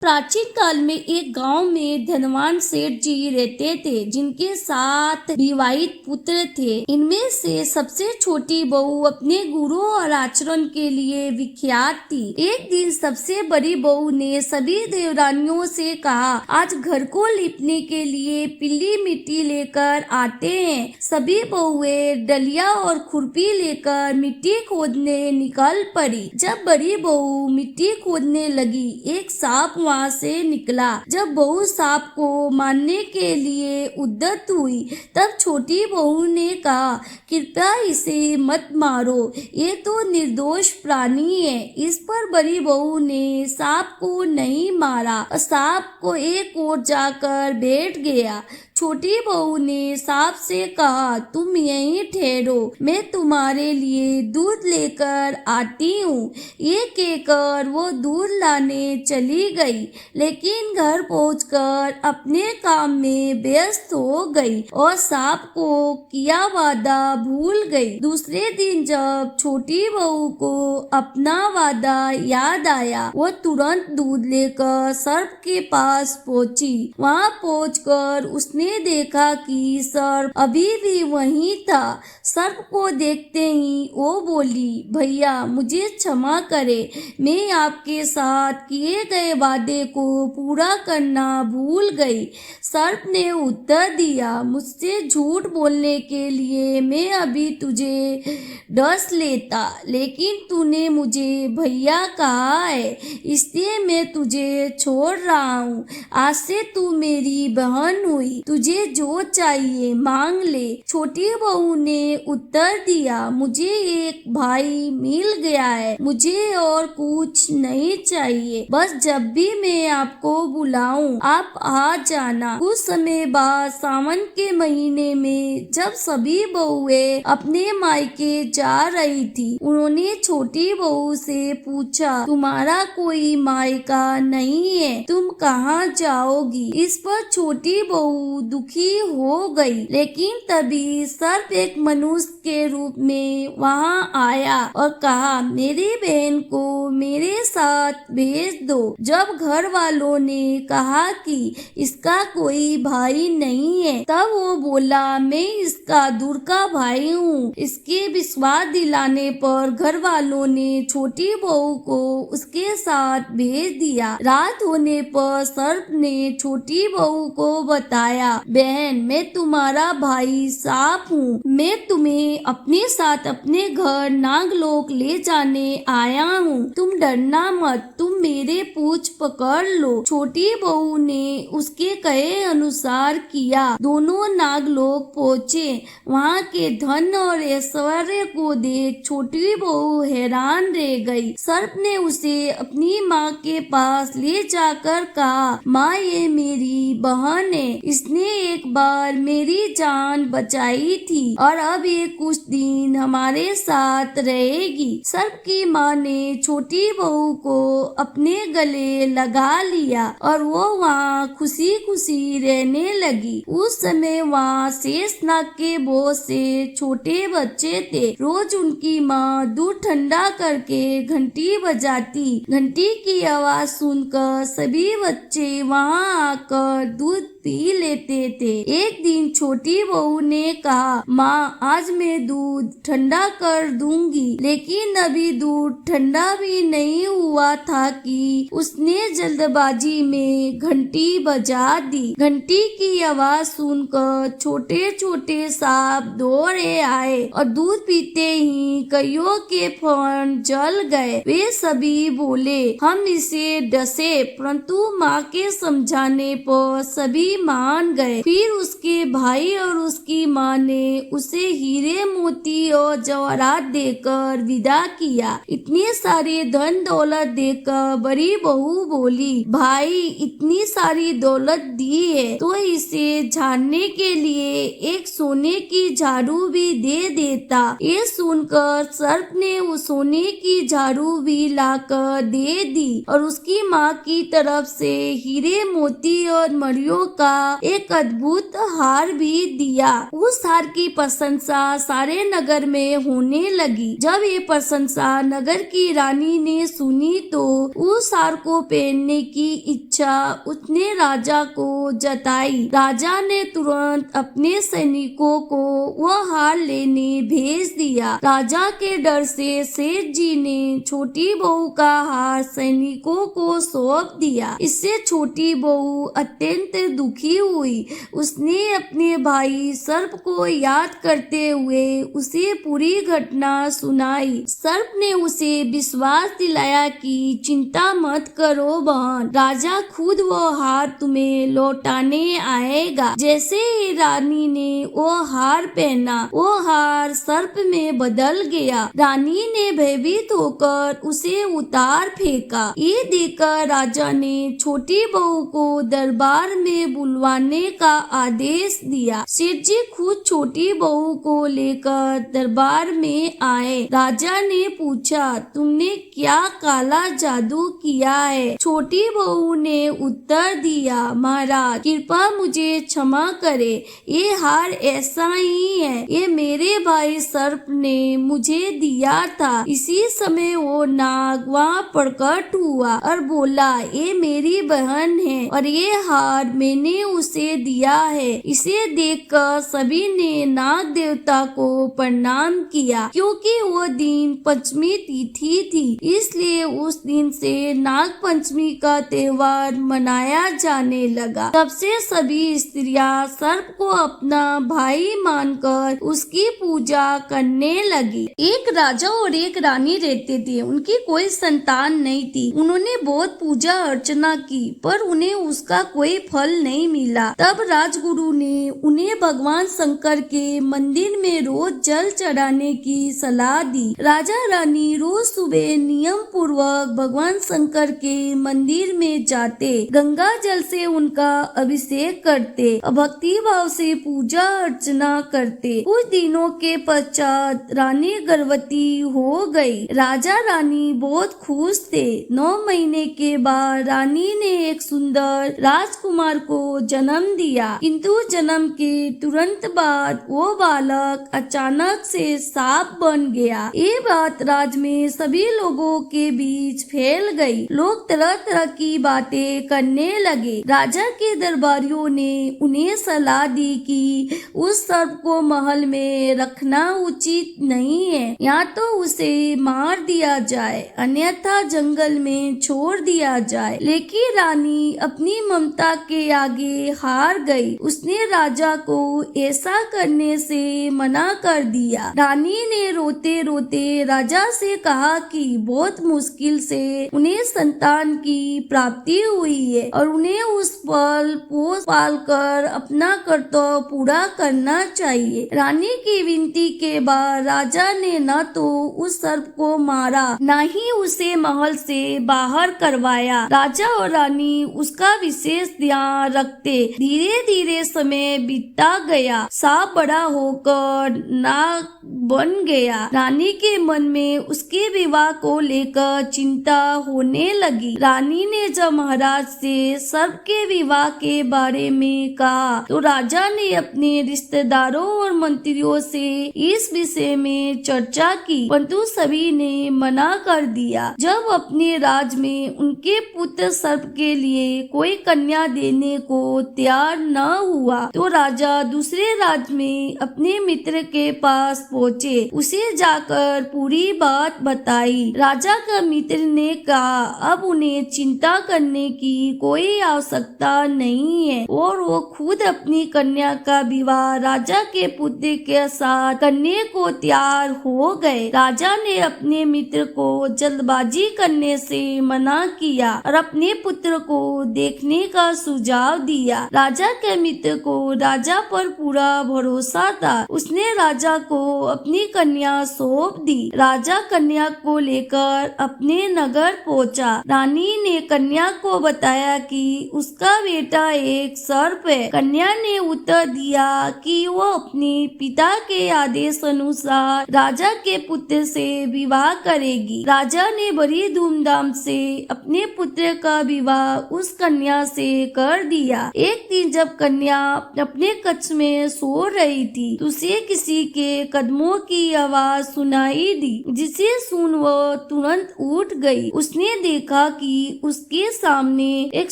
प्राचीन काल में एक गांव में धनवान सेठ जी रहते थे, जिनके 7 विवाहित पुत्र थे। इनमें से सबसे छोटी बहू अपने गुणों और आचरण के लिए विख्यात थी। एक दिन सबसे बड़ी बहू ने सभी देवरानियों से कहा, आज घर को लिपने के लिए पीली मिट्टी लेकर आते हैं। सभी बहुएं डलिया और खुरपी लेकर मिट्टी खोदने निकल पड़ी। जब बड़ी बहू मिट्टी खोदने लगी, एक सांप वहां से निकला। जब बहू सांप को मारने के लिए उद्यत हुई, तब छोटी बहू ने कहा, कृपया इसे मत मारो, ये तो निर्दोष प्राणी है। इस पर बड़ी बहू ने सांप को नहीं मारा, सांप को एक ओर जाकर बैठ गया। छोटी बहू ने सांप से कहा, तुम यहीं ठहरो, मैं तुम्हारे लिए दूध लेकर आती हूँ। ये कहकर वो दूध लाने चली गई, लेकिन घर पहुंचकर अपने काम में व्यस्त हो गई और सांप को किया वादा भूल गई। दूसरे दिन जब छोटी बहू को अपना वादा याद आया, वो तुरंत दूध लेकर सर्प के पास पहुंची। वहां पहुंचकर उसने देखा कि सर्प अभी भी वहीं था। सर्प को देखते ही वो बोली, भैया मुझे क्षमा करे, मैं आपके साथ किए गए वादे को पूरा करना भूल गई। सर्प ने उत्तर दिया, मुझसे झूठ बोलने के लिए मैं अभी तुझे डस लेता, लेकिन तूने मुझे भैया कहा है, इसलिए मैं तुझे छोड़ रहा हूँ। आज से तू मेरी बहन हुई, तुझे जो चाहिए मांग ले। छोटी बहू ने उत्तर दिया, मुझे एक भाई मिल गया है, मुझे और कुछ नहीं चाहिए, बस जब भी मैं आपको बुलाऊं आप आ जाना। कुछ समय बाद सावन के महीने में जब सभी बहुएं अपने मायके जा रही थी, उन्होंने छोटी बहू से पूछा, तुम्हारा कोई मायका नहीं है, तुम कहाँ जाओगी? इस पर छोटी बहू दुखी हो गई, लेकिन तभी सर्प एक मनुष्य के रूप में वहाँ आया और कहा, मेरी बहन को मेरे साथ भेज दो। जब घर वालों ने कहा कि इसका कोई भाई नहीं है, तब वो बोला, मैं इसका दूर का भाई हूँ। इसके विश्वास दिलाने पर घर वालों ने छोटी बहू को उसके साथ भेज दिया। रात होने पर सर्प ने छोटी बहू को बताया, बहन मैं तुम्हारा भाई सांप हूँ, मैं तुम्हें अपने साथ अपने घर नागलोक ले जाने आया हूँ, तुम डरना मत, तुम मेरे पूंछ पकड़ लो। छोटी बहू ने उसके कहे अनुसार किया। दोनों नागलोक पहुँचे। वहाँ के धन और ऐश्वर्य को देख छोटी बहू हैरान रह गई। सर्प ने उसे अपनी माँ के पास ले जाकर कहा, माँ ये मेरी बहन है, इसने एक बार मेरी जान बचाई थी और अब ये कुछ दिन हमारे साथ रहेगी। सर्प की माँ ने छोटी बहू को अपने गले लगा लिया और वो वहाँ खुशी खुशी रहने लगी। उस समय वहाँ शेषनाग के बहुत से छोटे बच्चे थे। रोज उनकी माँ दूध ठंडा करके घंटी बजाती। घंटी की आवाज सुनकर सभी बच्चे वहाँ आकर दूध पी लेते थे। एक दिन छोटी बहू ने कहा, माँ आज मैं दूध ठंडा कर दूंगी, लेकिन अभी दूध ठंडा भी नहीं हुआ था कि उसने जल्दबाजी में घंटी बजा दी। घंटी की आवाज सुनकर छोटे छोटे सांप दौड़े आए और दूध पीते ही कईयों के फन जल गए। वे सभी बोले, हम इसे डसे, परंतु माँ के समझाने पर सभी मान गए। फिर उसके भाई और उसकी माँ ने उसे हीरे मोती और जवाहरात देकर विदा किया। इतनी सारी धन दौलत देकर बड़ी बहू बोली, भाई इतनी सारी दौलत दी है तो इसे झाड़ने के लिए एक सोने की झाड़ू भी दे देता। ये सुनकर सर्प ने वो सोने की झाड़ू भी लाकर दे दी और उसकी माँ की तरफ से हीरे मोती और मणियों का एक अद्भुत हार भी दिया। उस हार की प्रशंसा सारे नगर में होने लगी। जब ये प्रशंसा नगर की रानी ने सुनी तो उस हार को पहनने की इच्छा इच्छा उसने राजा को जताई। राजा ने तुरंत अपने सैनिकों को वह हार लेने भेज दिया। राजा के डर से सेठ जी ने छोटी बहू का हार सैनिकों को सौंप दिया। इससे छोटी बहू अत्यंत दुखी हुई। उसने अपने भाई सर्प को याद करते हुए उसे पूरी घटना सुनाई। सर्प ने उसे विश्वास दिलाया कि चिंता मत करो बहन, राजा खुद वो हार तुम्हें लौटाने आएगा। जैसे ही रानी ने वो हार पहना, वो हार सर्प में बदल गया। रानी ने भयभीत होकर उसे उतार फेंका। ये देखकर राजा ने छोटी बहू को दरबार में बुलवाने का आदेश दिया। सेठ जी खुद छोटी बहू को लेकर दरबार में आए। राजा ने पूछा, तुमने क्या काला जादू किया है? छोटी बहू ने उत्तर दिया, महाराज कृपा मुझे क्षमा करे, ये हार ऐसा ही है, ये मेरे भाई सर्प ने मुझे दिया था। इसी समय वो नाग वहाँ प्रकट हुआ और बोला, ये मेरी बहन है और ये हार मैंने उसे दिया है। इसे देखकर सभी ने नाग देवता को प्रणाम किया। क्योंकि वो दिन पंचमी तिथि थी, इसलिए उस दिन से नाग पंचमी का त्योहार मनाया जाने लगा। तब से सभी स्त्रियां सर्प को अपना भाई मानकर उसकी पूजा करने लगी। एक राजा और एक रानी रहते थे। उनकी कोई संतान नहीं थी। उन्होंने बहुत पूजा अर्चना की पर उन्हें उसका कोई फल नहीं मिला। तब राजगुरु ने उन्हें भगवान शंकर के मंदिर में रोज जल चढ़ाने की सलाह दी। राजा रानी रोज सुबह नियम पूर्वक भगवान शंकर के मंदिर में जाते, गंगा जल से उनका अभिषेक करते, भक्ति भाव से पूजा अर्चना करते। कुछ दिनों के पश्चात रानी गर्भवती हो गई। राजा रानी बहुत खुश थे। 9 महीने के बाद रानी ने एक सुंदर राजकुमार को जन्म दिया, किंतु जन्म के तुरंत बाद वो बालक अचानक से सांप बन गया। ये बात राज में सभी लोगों के बीच फैल गई। लोग तरह तरह की बातें करने लगे। राजा के दरबारियों ने उन्हें सलाह दी कि उस सर्प को महल में रखना उचित नहीं है, या तो उसे मार दिया जाए अन्यथा जंगल में छोड़ दिया जाए। लेकिन रानी अपनी ममता के आगे हार गई। उसने राजा को ऐसा करने से मना कर दिया। रानी ने रोते रोते राजा से कहा कि बहुत मुश्किल से उन्हें संतान की प्राप्ति हुई है और उन्हें उस पल पोस पाल कर अपना कर्तव्य पूरा करना चाहिए। रानी की विनती के बाद राजा ने न तो उस सर्प को मारा, न ही उसे महल से बाहर करवाया। राजा और रानी उसका विशेष ध्यान रखते। धीरे धीरे समय बीतता गया। सांप बड़ा होकर नाग बन गया। रानी के मन में उसके विवाह को लेकर चिंता होने लगी। रानी ने जब महाराज से सर्प के विवाह के बारे में कहा तो राजा ने अपने रिश्तेदारों और मंत्रियों से इस विषय में चर्चा की, परंतु सभी ने मना कर दिया। जब अपने राज में उनके पुत्र सर्प के लिए कोई कन्या देने को तैयार न हुआ तो राजा दूसरे राज्य में अपने मित्र के पास पहुँचे। उसे जाकर पूरी बात बताई। राजा का मित्र ने कहा, अब उन्हें चिंता करने की कोई आवश्यकता नहीं है और वो खुद अपनी कन्या का विवाह राजा के पुत्र के साथ करने को तैयार हो गए। राजा ने अपने मित्र को जल्दबाजी करने से मना किया और अपने पुत्र को देखने का सुझाव दिया। राजा के मित्र को राजा पर पूरा भरोसा था। उसने राजा को अपनी कन्या सौंप दी। राजा कन्या को लेकर अपने नगर पहुंचा। रानी ने कन्या को बताया कि उसका बेटा एक सर्प है। कन्या ने उत्तर दिया कि वो अपने पिता के आदेश अनुसार राजा के पुत्र से विवाह करेगी। राजा ने बड़ी धूमधाम से अपने पुत्र का विवाह उस कन्या से कर दिया। एक दिन जब कन्या अपने कक्ष में सो रही थी तो उसे किसी के कदमों की आवाज सुनाई दी, जिसे सुन वो तुरंत उठ गई। उसने देखा कि उसके सामने सामने एक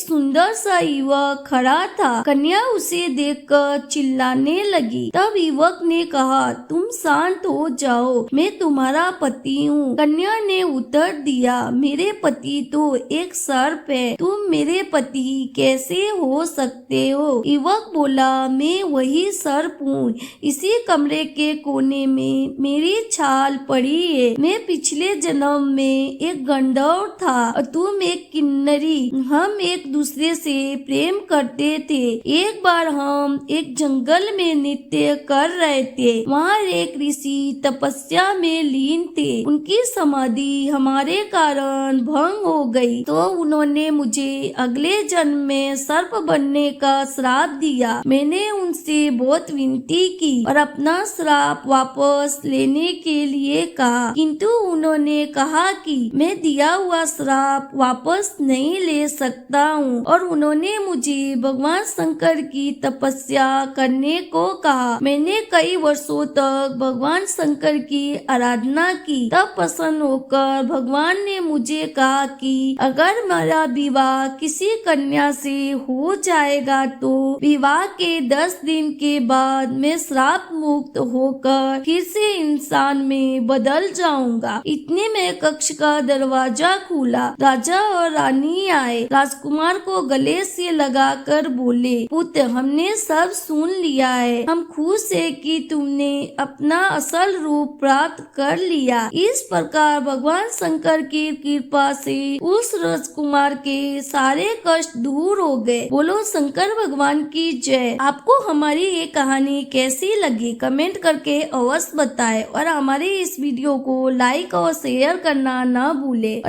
सुंदर सा युवक खड़ा था। कन्या उसे देखकर चिल्लाने लगी। तब युवक ने कहा, तुम शांत हो जाओ, मैं तुम्हारा पति हूँ। कन्या ने उत्तर दिया, मेरे पति तो एक सर्प है, तुम मेरे पति कैसे हो सकते हो? युवक बोला, मैं वही सर्प हूँ, इसी कमरे के कोने में मेरी छाल पड़ी है। मैं पिछले जन्म में एक गंधर्व था और तुम एक किन्नरी। हम एक दूसरे से प्रेम करते थे। एक बार हम एक जंगल में नृत्य कर रहे थे। वहाँ एक ऋषि तपस्या में लीन थे। उनकी समाधि हमारे कारण भंग हो गई, तो उन्होंने मुझे अगले जन्म में सर्प बनने का श्राप दिया। मैंने उनसे बहुत विनती की और अपना श्राप वापस लेने के लिए कहा, किंतु उन्होंने कहा कि मैं दिया हुआ श्राप वापस नहीं ले सकता हूँ और उन्होंने मुझे भगवान शंकर की तपस्या करने को कहा। मैंने कई वर्षों तक भगवान शंकर की आराधना की। तब प्रसन्न होकर भगवान ने मुझे कहा कि अगर मेरा विवाह किसी कन्या से हो जाएगा तो विवाह के 10 दिन के बाद मैं श्राप मुक्त होकर फिर से इंसान में बदल जाऊंगा। इतने में कक्ष का दरवाजा खुला। राजा और रानी आए। राजकुमार को गले से लगाकर बोले, पुत्र, हमने सब सुन लिया है। हम खुश है कि तुमने अपना असल रूप प्राप्त कर लिया। इस प्रकार भगवान शंकर की कृपा से उस राजकुमार के सारे कष्ट दूर हो गए। बोलो शंकर भगवान की जय। आपको हमारी ये कहानी कैसी लगी कमेंट करके अवश्य बताएं और हमारे इस वीडियो को लाइक और शेयर करना ना भूले।